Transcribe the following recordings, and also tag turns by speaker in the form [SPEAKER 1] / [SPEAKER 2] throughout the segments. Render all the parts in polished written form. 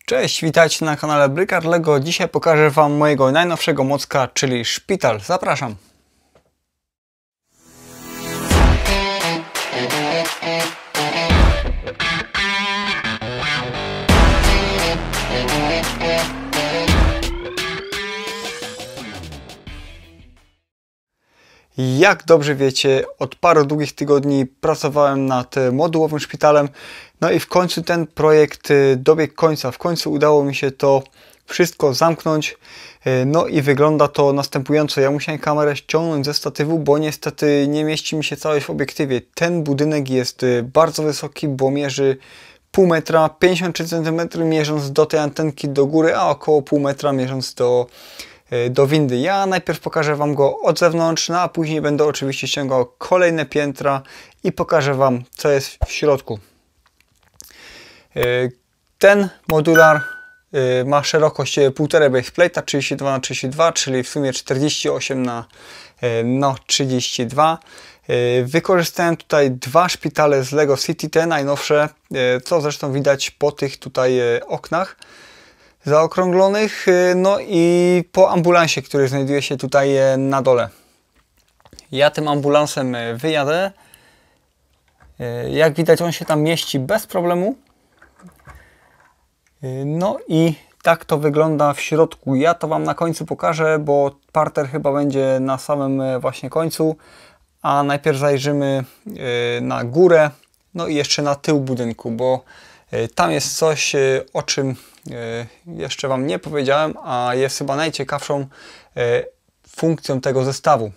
[SPEAKER 1] Cześć, witajcie na kanale Bricard Lego. Dzisiaj pokażę Wam mojego najnowszego mocka, czyli szpital. Zapraszam. Jak dobrze wiecie, od paru długich tygodni pracowałem nad modułowym szpitalem. No i w końcu ten projekt dobiegł końca. W końcu udało mi się to wszystko zamknąć. No i wygląda to następująco. Ja musiałem kamerę ściągnąć ze statywu, bo niestety nie mieści mi się całość w obiektywie. Ten budynek jest bardzo wysoki, bo mierzy pół metra, 53 cm mierząc do tej antenki do góry, a około pół metra mierząc do windy. Ja najpierw pokażę Wam go od zewnątrz, no a później będę oczywiście ściągał kolejne piętra i pokażę Wam, co jest w środku. Ten modular ma szerokość 1,5 baseplate'a, 32 na 32, czyli w sumie 48 na 32. Wykorzystałem tutaj dwa szpitale z Lego City, te najnowsze, co zresztą widać po tych tutaj oknach zaokrąglonych, no i po ambulansie, który znajduje się tutaj na dole. Ja tym ambulansem wyjadę. Jak widać, on się tam mieści bez problemu. No i tak to wygląda w środku. Ja to Wam na końcu pokażę, bo parter chyba będzie na samym właśnie końcu, a najpierw zajrzymy na górę, no i jeszcze na tył budynku, bo tam jest coś, o czym jeszcze Wam nie powiedziałem, a jest chyba najciekawszą funkcją tego zestawu.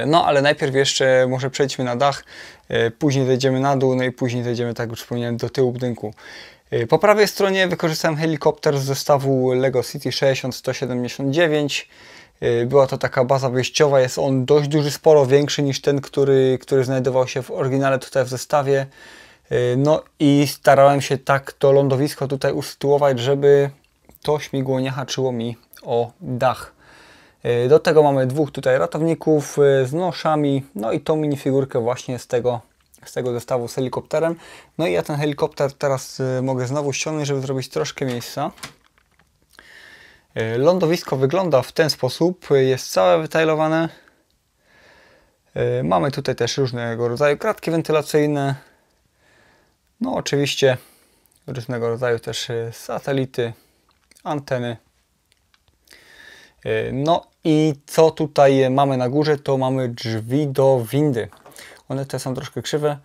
[SPEAKER 1] No ale najpierw jeszcze może przejdźmy na dach, później zejdziemy na dół, no i później zejdziemy, tak jak wspomniałem, do tyłu budynku. Po prawej stronie wykorzystałem helikopter z zestawu Lego City 60179. Była to taka baza wyjściowa, jest on dość duży, sporo większy niż ten, który znajdował się w oryginale tutaj w zestawie. No i starałem się tak to lądowisko tutaj usytuować, żeby to śmigło nie haczyło mi o dach. Do tego mamy dwóch tutaj ratowników z noszami, no i tą minifigurkę właśnie z tego zestawu z helikopterem. No i ja ten helikopter teraz mogę znowu ściągnąć, żeby zrobić troszkę miejsca. Lądowisko wygląda w ten sposób, jest całe wytajlowane. Mamy tutaj też różnego rodzaju kratki wentylacyjne. No oczywiście różnego rodzaju też satelity, anteny. No i co tutaj mamy na górze, to mamy drzwi do windy. One te są troszkę krzywe.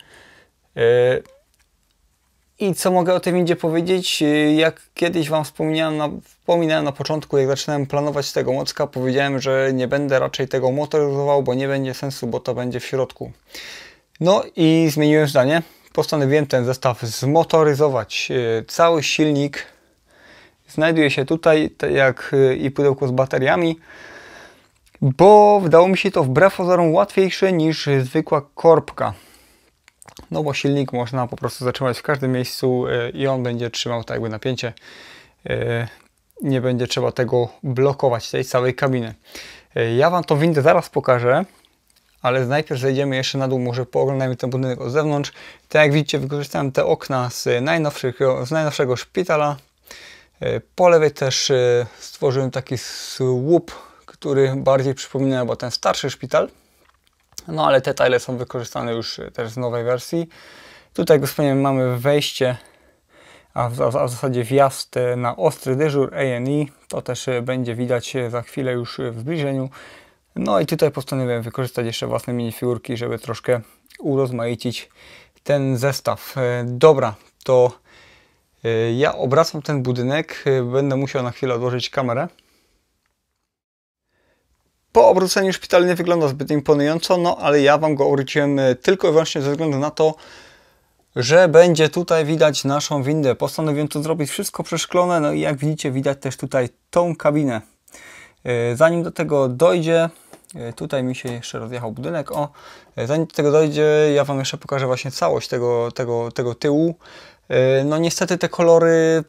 [SPEAKER 1] I co mogę o tej windzie powiedzieć? Jak kiedyś Wam wspominałem na początku, jak zaczynałem planować tego mocka, powiedziałem, że nie będę raczej tego motoryzował, bo nie będzie sensu, bo to będzie w środku. No i zmieniłem zdanie. Postanowiłem ten zestaw zmotoryzować. Cały silnik znajduje się tutaj, tak jak i pudełko z bateriami, bo wydało mi się to wbrew pozorom łatwiejsze niż zwykła korbka. No bo silnik można po prostu zatrzymać w każdym miejscu i on będzie trzymał tak jakby napięcie. Nie będzie trzeba tego blokować, tej całej kabiny. Ja Wam tą windę zaraz pokażę, ale najpierw zejdziemy jeszcze na dół, może pooglądajmy ten budynek od zewnątrz. Tak jak widzicie, wykorzystałem te okna z najnowszego szpitala. Po lewej też stworzyłem taki słup, który bardziej przypomina chyba ten starszy szpital. No ale te tile są wykorzystane już też z nowej wersji. Tutaj, jak wspomniałem, mamy wejście, a w zasadzie wjazd na ostry dyżur A&E. To też będzie widać za chwilę już w zbliżeniu. No i tutaj postanowiłem wykorzystać jeszcze własne minifigurki, żeby troszkę urozmaicić ten zestaw. Dobra, to ja obracam ten budynek. Będę musiał na chwilę odłożyć kamerę. Po obróceniu szpital nie wygląda zbyt imponująco, no ale ja Wam go obróciłem tylko i wyłącznie ze względu na to, że będzie tutaj widać naszą windę. Postanowiłem to zrobić wszystko przeszklone, no i jak widzicie, widać też tutaj tą kabinę. Zanim do tego dojdzie, tutaj mi się jeszcze rozjechał budynek, zanim do tego dojdzie, ja Wam jeszcze pokażę właśnie całość tego tyłu. No niestety te kolory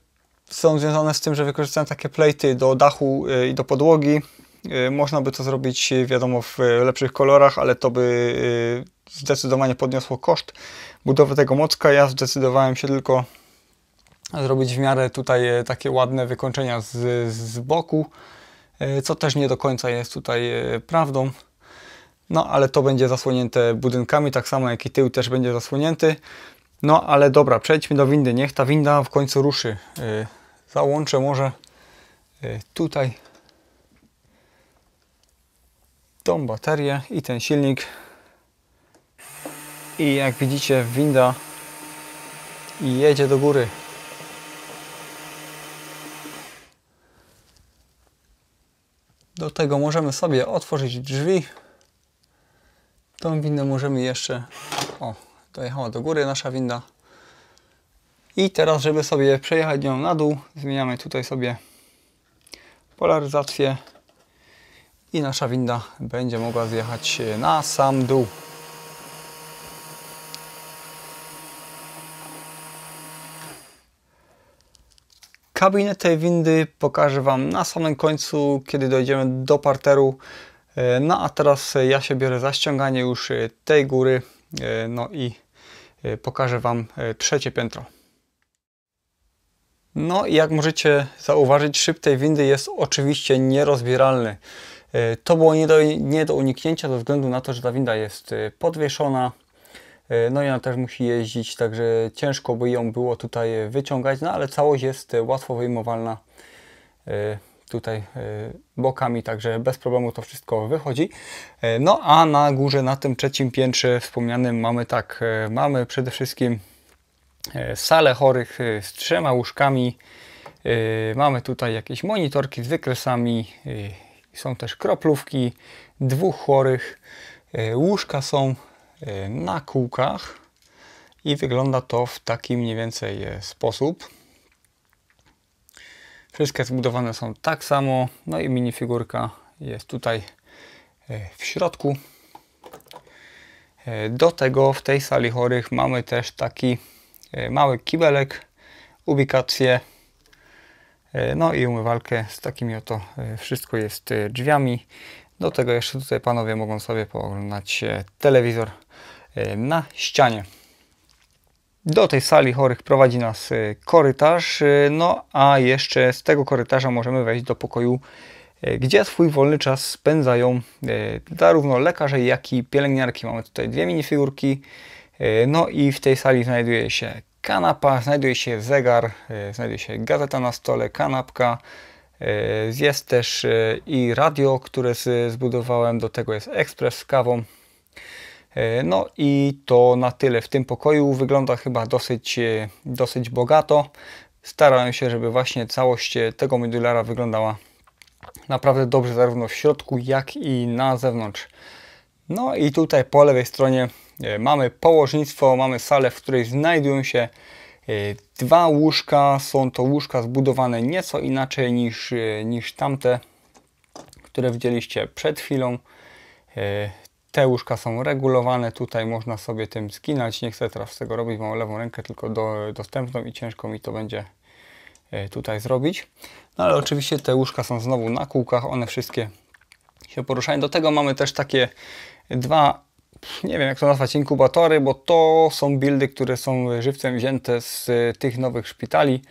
[SPEAKER 1] są związane z tym, że wykorzystałem takie plejty do dachu i do podłogi. Można by to zrobić, wiadomo, w lepszych kolorach, ale to by zdecydowanie podniosło koszt budowy tego mocka. Ja zdecydowałem się tylko zrobić w miarę tutaj takie ładne wykończenia z boku, co też nie do końca jest tutaj prawdą. No ale to będzie zasłonięte budynkami, tak samo jak i tył też będzie zasłonięty. No ale dobra, przejdźmy do windy, niech ta winda w końcu ruszy. Załączę może tutaj tą baterię i ten silnik. I jak widzicie, winda jedzie do góry. Do tego możemy sobie otworzyć drzwi. Tą windę możemy jeszcze... O, dojechała do góry nasza winda. I teraz, żeby sobie przejechać nią na dół, zmieniamy tutaj sobie polaryzację i nasza winda będzie mogła zjechać na sam dół. Kabinę tej windy pokażę Wam na samym końcu, kiedy dojdziemy do parteru. No a teraz ja się biorę za ściąganie już tej góry, no i pokażę Wam trzecie piętro. No i jak możecie zauważyć, szyb tej windy jest oczywiście nierozbieralny. To było nie do uniknięcia ze względu na to, że ta winda jest podwieszona. No i ona też musi jeździć, także ciężko by ją było tutaj wyciągać, no ale całość jest łatwo wyjmowalna tutaj bokami, także bez problemu to wszystko wychodzi. No a na górze, na tym trzecim piętrze wspomnianym mamy tak, mamy przede wszystkim salę chorych z 3 łóżkami, mamy tutaj jakieś monitorki z wykresami, są też kroplówki, 2 chorych, łóżka są na kółkach i wygląda to w taki mniej więcej sposób. Wszystkie zbudowane są tak samo, no i minifigurka jest tutaj w środku. Do tego w tej sali chorych mamy też taki mały kibelek, ubikację, no i umywalkę z takimi oto, wszystko jest drzwiami. Do tego jeszcze tutaj panowie mogą sobie pooglądać telewizor na ścianie. Do tej sali chorych prowadzi nas korytarz, no a jeszcze z tego korytarza możemy wejść do pokoju, gdzie swój wolny czas spędzają zarówno lekarze, jak i pielęgniarki. Mamy tutaj 2 minifigurki, no i w tej sali znajduje się kanapa, znajduje się zegar, znajduje się gazeta na stole, kanapka, jest też i radio, które zbudowałem, do tego jest ekspres z kawą. No i to na tyle w tym pokoju. Wygląda chyba dosyć bogato. Starałem się, żeby właśnie całość tego modulara wyglądała naprawdę dobrze, zarówno w środku, jak i na zewnątrz. No i tutaj po lewej stronie mamy położnictwo, mamy salę, w której znajdują się 2 łóżka. Są to łóżka zbudowane nieco inaczej niż tamte, które widzieliście przed chwilą. Te łóżka są regulowane, tutaj można sobie tym skinać. Nie chcę teraz tego robić, mam lewą rękę tylko dostępną i ciężko mi to będzie tutaj zrobić. No ale oczywiście te łóżka są znowu na kółkach, one wszystkie się poruszają. Do tego mamy też takie 2, nie wiem jak to nazwać, inkubatory, bo to są buildy, które są żywcem wzięte z tych nowych szpitali.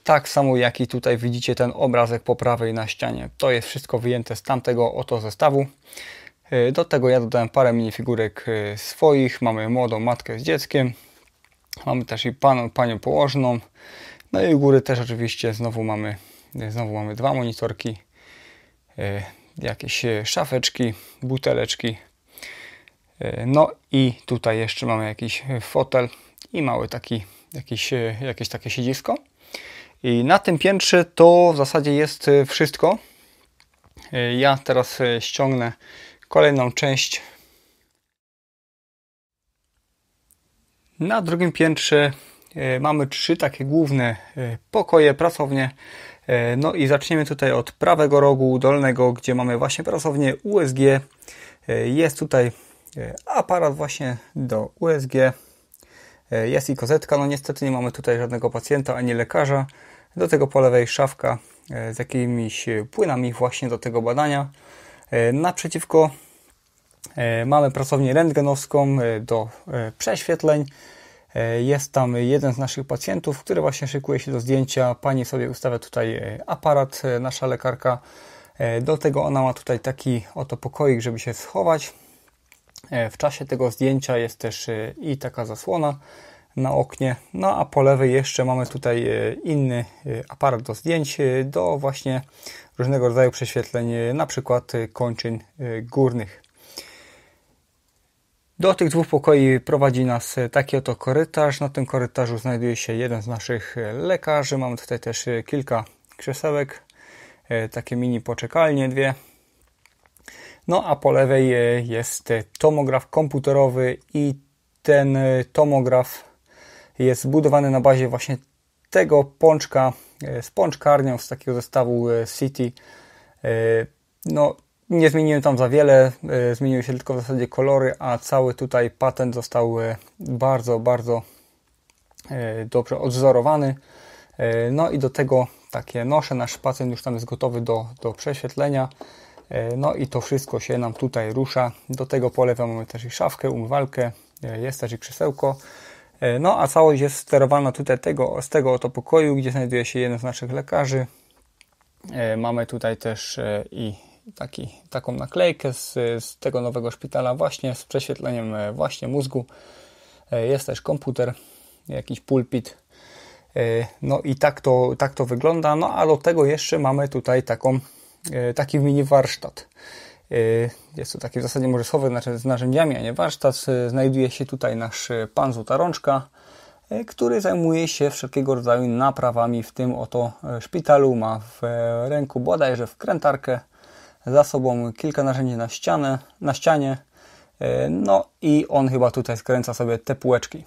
[SPEAKER 1] Tak samo jak i tutaj widzicie ten obrazek po prawej na ścianie. To jest wszystko wyjęte z tamtego oto zestawu. Do tego ja dodałem parę minifigurek swoich. Mamy młodą matkę z dzieckiem. Mamy też i panią położną. No i u góry też oczywiście znowu mamy 2 monitorki. Jakieś szafeczki, buteleczki. No i tutaj jeszcze mamy jakiś fotel i mały taki, jakieś takie siedzisko. I na tym piętrze to w zasadzie jest wszystko. Ja teraz ściągnę kolejną część. Na drugim piętrze mamy 3 takie główne pokoje, pracownie. No i zaczniemy tutaj od prawego rogu dolnego, gdzie mamy właśnie pracownię USG. Jest tutaj aparat właśnie do USG. Jest i kozetka. No niestety nie mamy tutaj żadnego pacjenta ani lekarza. Do tego po lewej szafka z jakimiś płynami właśnie do tego badania. Naprzeciwko mamy pracownię rentgenowską do prześwietleń. Jest tam jeden z naszych pacjentów, który właśnie szykuje się do zdjęcia. Pani sobie ustawia tutaj aparat, nasza lekarka. Do tego ona ma tutaj taki oto pokoik, żeby się schować. W czasie tego zdjęcia jest też i taka zasłona na oknie. No a po lewej jeszcze mamy tutaj inny aparat do zdjęć, do właśnie różnego rodzaju prześwietleń, na przykład kończyn górnych. Do tych dwóch pokoi prowadzi nas taki oto korytarz. Na tym korytarzu znajduje się jeden z naszych lekarzy. Mamy tutaj też kilka krzesełek, takie mini poczekalnie dwie. No a po lewej jest tomograf komputerowy i ten tomograf jest zbudowany na bazie właśnie tego pączka z pączkarnią z takiego zestawu City. No, nie zmieniłem tam za wiele, zmieniły się tylko w zasadzie kolory, a cały tutaj patent został bardzo, bardzo dobrze odwzorowany. No i do tego takie nosze, nasz pacjent już tam jest gotowy do prześwietlenia. No i to wszystko się nam tutaj rusza. Do tego po lewej mamy też i szafkę, umywalkę, jest też i krzesełko. No a całość jest sterowana tutaj z tego oto pokoju, gdzie znajduje się jeden z naszych lekarzy. Mamy tutaj też i taką naklejkę z tego nowego szpitala właśnie z prześwietleniem właśnie mózgu. Jest też komputer, jakiś pulpit. No i tak to wygląda. No a do tego jeszcze mamy tutaj taki mini warsztat. Jest to taki w zasadzie może schowek z narzędziami, a nie warsztat. Znajduje się tutaj nasz pan Złota Rączka, który zajmuje się wszelkiego rodzaju naprawami w tym oto szpitalu. Ma w ręku bodajże wkrętarkę, za sobą kilka narzędzi na ścianie. No i on chyba tutaj skręca sobie te półeczki.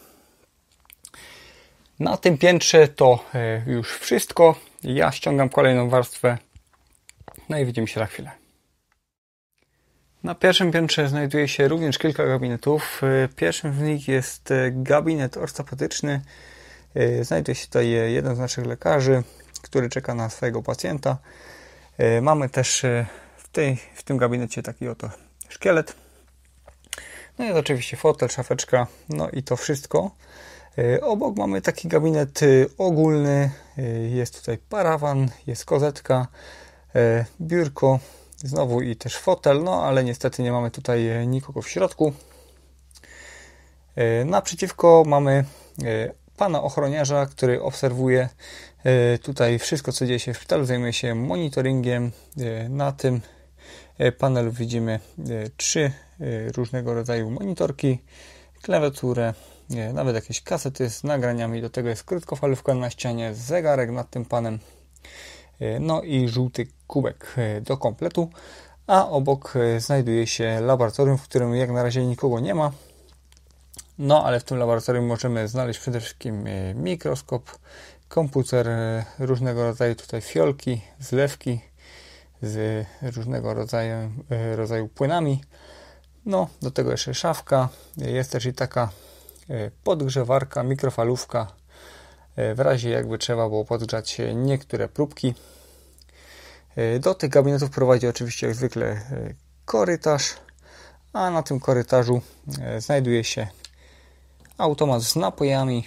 [SPEAKER 1] Na tym piętrze to już wszystko. Ja ściągam kolejną warstwę. No i widzimy się za chwilę. Na pierwszym piętrze znajduje się również kilka gabinetów. Pierwszym z nich jest gabinet ortopedyczny. Znajduje się tutaj jeden z naszych lekarzy, który czeka na swojego pacjenta. Mamy też w tym gabinecie taki oto szkielet. No jest oczywiście fotel, szafeczka, no i to wszystko. Obok mamy taki gabinet ogólny. Jest tutaj parawan, jest kozetka, biurko, znowu i też fotel, no ale niestety nie mamy tutaj nikogo w środku. Naprzeciwko mamy pana ochroniarza, który obserwuje tutaj wszystko, co dzieje się w szpitalu, zajmuje się monitoringiem. Na tym panelu widzimy 3 różnego rodzaju monitorki, klawiaturę, nawet jakieś kasety z nagraniami, do tego jest krótkofalówka na ścianie, zegarek nad tym panem, no i żółty kubek do kompletu, a obok znajduje się laboratorium, w którym jak na razie nikogo nie ma. No ale w tym laboratorium możemy znaleźć przede wszystkim mikroskop, komputer, różnego rodzaju tutaj fiolki, zlewki z różnego rodzaju płynami. No, do tego jeszcze szafka, jest też i taka podgrzewarka, mikrofalówka, w razie jakby trzeba było podgrzać niektóre próbki. Do tych gabinetów prowadzi oczywiście jak zwykle korytarz, a na tym korytarzu znajduje się automat z napojami.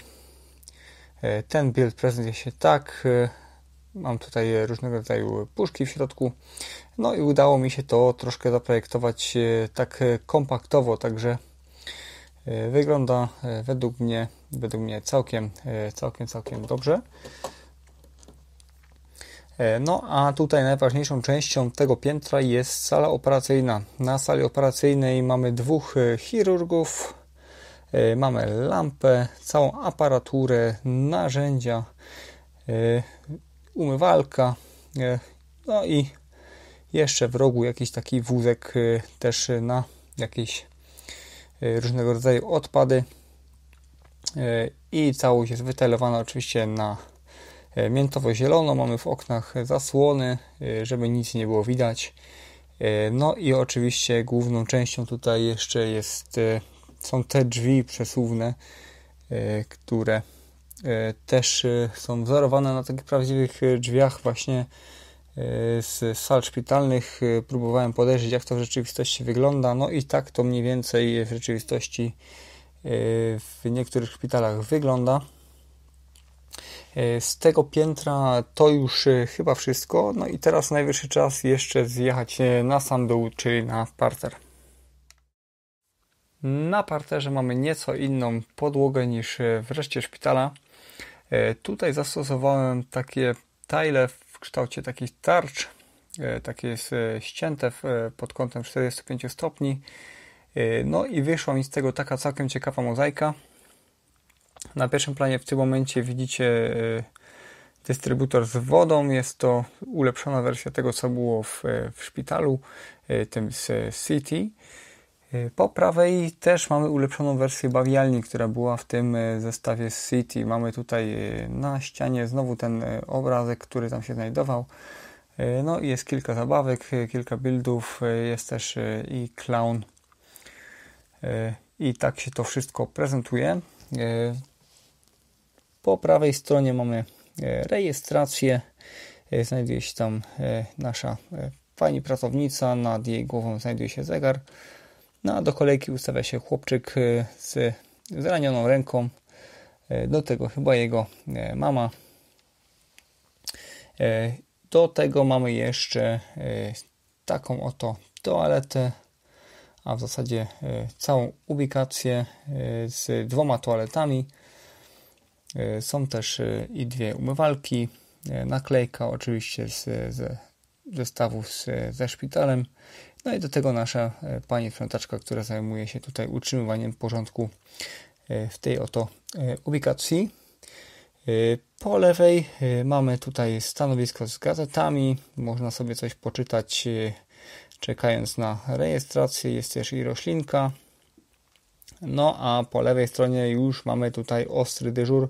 [SPEAKER 1] Ten bild prezentuje się tak. Mam tutaj różnego rodzaju puszki w środku. No i udało mi się to troszkę zaprojektować tak kompaktowo, także wygląda według mnie całkiem dobrze. No a tutaj najważniejszą częścią tego piętra jest sala operacyjna. Na sali operacyjnej mamy 2 chirurgów, mamy lampę, całą aparaturę, narzędzia, umywalka, no i jeszcze w rogu jakiś taki wózek też na jakieś różnego rodzaju odpady i całość jest wytalowana oczywiście na miętowo-zielono. Mamy w oknach zasłony, żeby nic nie było widać. No i oczywiście główną częścią tutaj jeszcze są te drzwi przesuwne, które też są wzorowane na takich prawdziwych drzwiach właśnie z sal szpitalnych. Próbowałem podejrzeć, jak to w rzeczywistości wygląda. No i tak to mniej więcej w rzeczywistości w niektórych szpitalach wygląda. Z tego piętra to już chyba wszystko. No i teraz najwyższy czas jeszcze zjechać na sam dół, czyli na parter. Na parterze mamy nieco inną podłogę niż w reszcie szpitala. Tutaj zastosowałem takie tile w kształcie takich tarcz. Takie jest ścięte pod kątem 45 stopni. No i wyszła mi z tego taka całkiem ciekawa mozaika. Na pierwszym planie w tym momencie widzicie dystrybutor z wodą. Jest to ulepszona wersja tego, co było w szpitalu, tym z City. Po prawej też mamy ulepszoną wersję bawialni, która była w tym zestawie z City. Mamy tutaj na ścianie znowu ten obrazek, który tam się znajdował. No i jest kilka zabawek, kilka buildów, jest też i clown. I tak się to wszystko prezentuje. Po prawej stronie mamy rejestrację. Znajduje się tam nasza pani pracownica, nad jej głową znajduje się zegar. No a do kolejki ustawia się chłopczyk z zranioną ręką. Do tego chyba jego mama. Do tego mamy jeszcze taką oto toaletę, a w zasadzie całą ubikację z 2 toaletami. Są też i 2 umywalki, naklejka oczywiście z zestawu ze szpitalem. No i do tego nasza pani sprzątaczka, która zajmuje się tutaj utrzymywaniem porządku w tej oto ubikacji. Po lewej mamy tutaj stanowisko z gazetami. Można sobie coś poczytać czekając na rejestrację. Jest też i roślinka. No a po lewej stronie już mamy tutaj ostry dyżur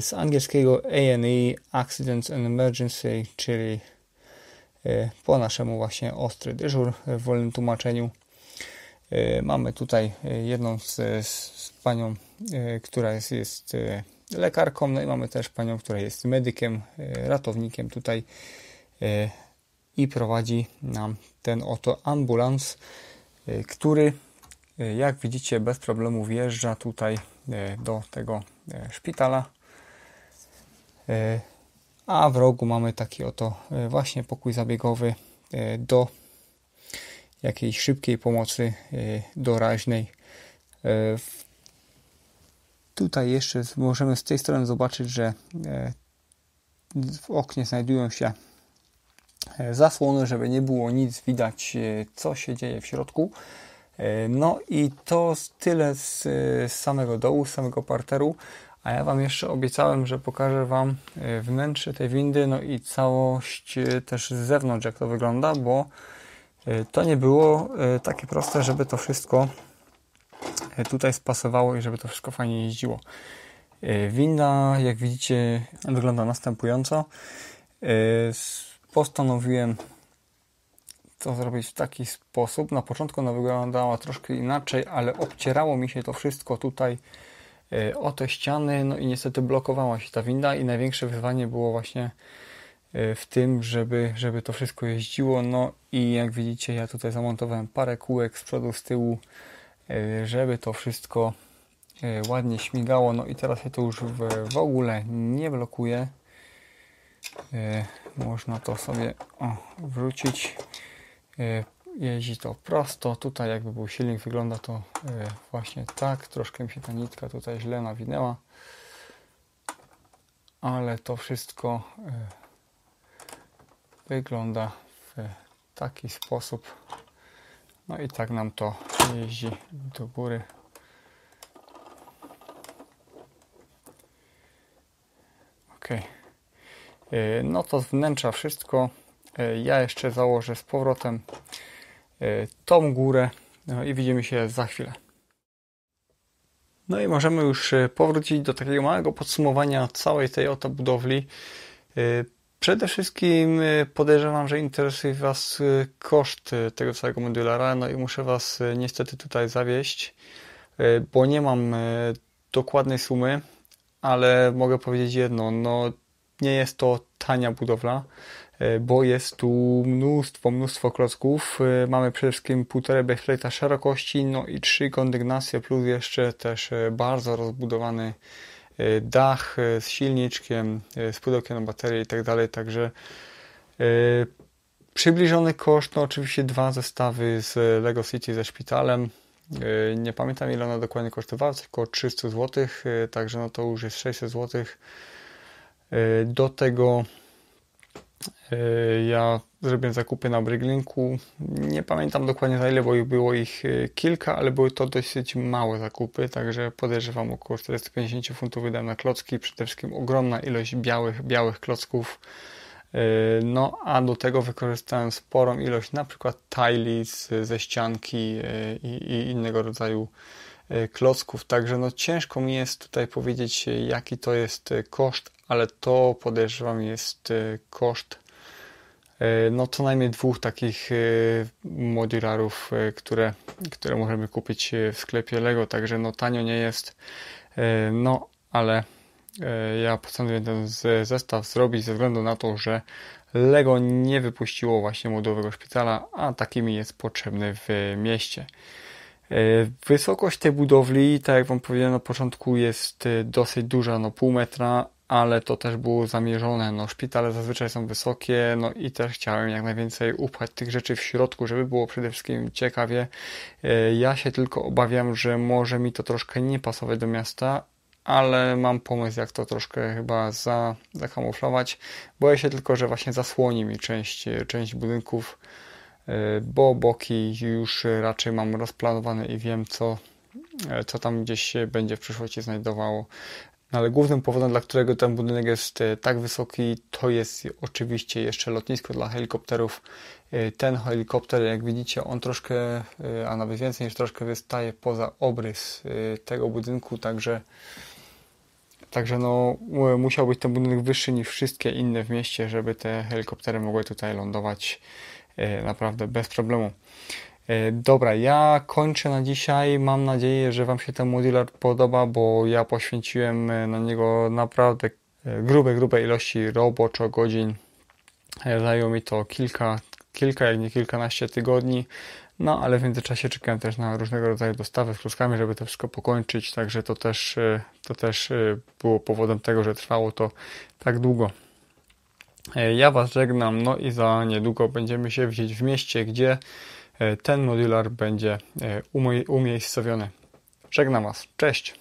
[SPEAKER 1] z angielskiego A&E Accidents and Emergency, czyli po naszemu właśnie ostry dyżur w wolnym tłumaczeniu. Mamy tutaj jedną z panią, która jest lekarką, no i mamy też panią, która jest medykiem, ratownikiem tutaj i prowadzi nam ten oto ambulans, który jak widzicie bez problemu wjeżdża tutaj do tego szpitala. A w rogu mamy taki oto właśnie pokój zabiegowy do jakiejś szybkiej pomocy doraźnej. Tutaj jeszcze możemy z tej strony zobaczyć, że w oknie znajdują się zasłony, żeby nie było nic widać, co się dzieje w środku. No i to tyle z samego dołu, z samego parteru. A ja Wam jeszcze obiecałem, że pokażę Wam wnętrze tej windy, no i całość też z zewnątrz, jak to wygląda, bo to nie było takie proste, żeby to wszystko tutaj spasowało i żeby to wszystko fajnie jeździło. Winda, jak widzicie, wygląda następująco. Postanowiłem to zrobić w taki sposób. Na początku ona wyglądała troszkę inaczej, ale obcierało mi się to wszystko tutaj o te ściany, no i niestety blokowała się ta winda i największe wyzwanie było właśnie w tym, żeby to wszystko jeździło. No i jak widzicie, ja tutaj zamontowałem parę kółek z przodu, z tyłu, żeby to wszystko ładnie śmigało. No i teraz się to już w ogóle nie blokuje. Można to sobie wrócić. Jeździ to prosto. Tutaj jakby był silnik, wygląda to właśnie tak. Troszkę mi się ta nitka tutaj źle nawinęła. Ale to wszystko wygląda w taki sposób. No i tak nam to jeździ do góry. Ok. No to z wnętrza wszystko. Ja jeszcze założę z powrotem tą górę, no i widzimy się za chwilę. No i możemy już powrócić do takiego małego podsumowania całej tej oto budowli. Przede wszystkim podejrzewam, że interesuje Was koszt tego całego modulara, no i muszę Was niestety tutaj zawieść, bo nie mam dokładnej sumy, ale mogę powiedzieć jedno, no nie jest to tania budowla, bo jest tu mnóstwo klocków. Mamy przede wszystkim 1,5 baseplate'a szerokości, no i 3 kondygnacje, plus jeszcze też bardzo rozbudowany dach z silniczkiem, z pudełkiem na baterię i tak dalej, także przybliżony koszt, no oczywiście 2 zestawy z Lego City ze szpitalem. Nie pamiętam ile ona dokładnie kosztowała, około 300 zł, także no to już jest 600 zł. Do tego ja zrobiłem zakupy na Bricklinku. Nie pamiętam dokładnie za ile, bo było ich kilka, ale były to dosyć małe zakupy, także podejrzewam około 450 funtów wydałem na klocki. Przede wszystkim ogromna ilość białych klocków. No a do tego wykorzystałem sporą ilość na przykład tile ze ścianki i innego rodzaju klocków, także no ciężko mi jest tutaj powiedzieć jaki to jest koszt, ale to podejrzewam jest koszt no co najmniej 2 takich modularów, które możemy kupić w sklepie Lego, także no tanio nie jest, no ale ja postanowiłem ten zestaw zrobić ze względu na to, że Lego nie wypuściło właśnie modułowego szpitala, a takimi jest potrzebny w mieście. Wysokość tej budowli, tak jak Wam powiedziałem na początku, jest dosyć duża, no 0,5 metra, ale to też było zamierzone. No szpitale zazwyczaj są wysokie, no i też chciałem jak najwięcej upchać tych rzeczy w środku, żeby było przede wszystkim ciekawie. Ja się tylko obawiam, że może mi to troszkę nie pasować do miasta, ale mam pomysł, jak to troszkę chyba zakamuflować. Boję się tylko, że właśnie zasłoni mi część budynków, bo boki już raczej mam rozplanowane i wiem, co tam gdzieś się będzie w przyszłości znajdowało. Ale głównym powodem, dla którego ten budynek jest tak wysoki, to jest oczywiście jeszcze lotnisko dla helikopterów. Ten helikopter, jak widzicie, on troszkę, a nawet więcej niż troszkę wystaje poza obrys tego budynku, także no, musiał być ten budynek wyższy niż wszystkie inne w mieście, żeby te helikoptery mogły tutaj lądować naprawdę bez problemu. Dobra, ja kończę na dzisiaj. Mam nadzieję, że Wam się ten modular podoba, bo ja poświęciłem na niego naprawdę grube ilości roboczo godzin. Zajęło mi to kilka, jak nie kilkanaście tygodni. No, ale w międzyczasie czekałem też na różnego rodzaju dostawy z kluskami, żeby to wszystko pokończyć, także to też było powodem tego, że trwało to tak długo. Ja Was żegnam, no i za niedługo będziemy się widzieć w mieście, gdzie ten modular będzie umiejscowiony. Żegnam Was, cześć!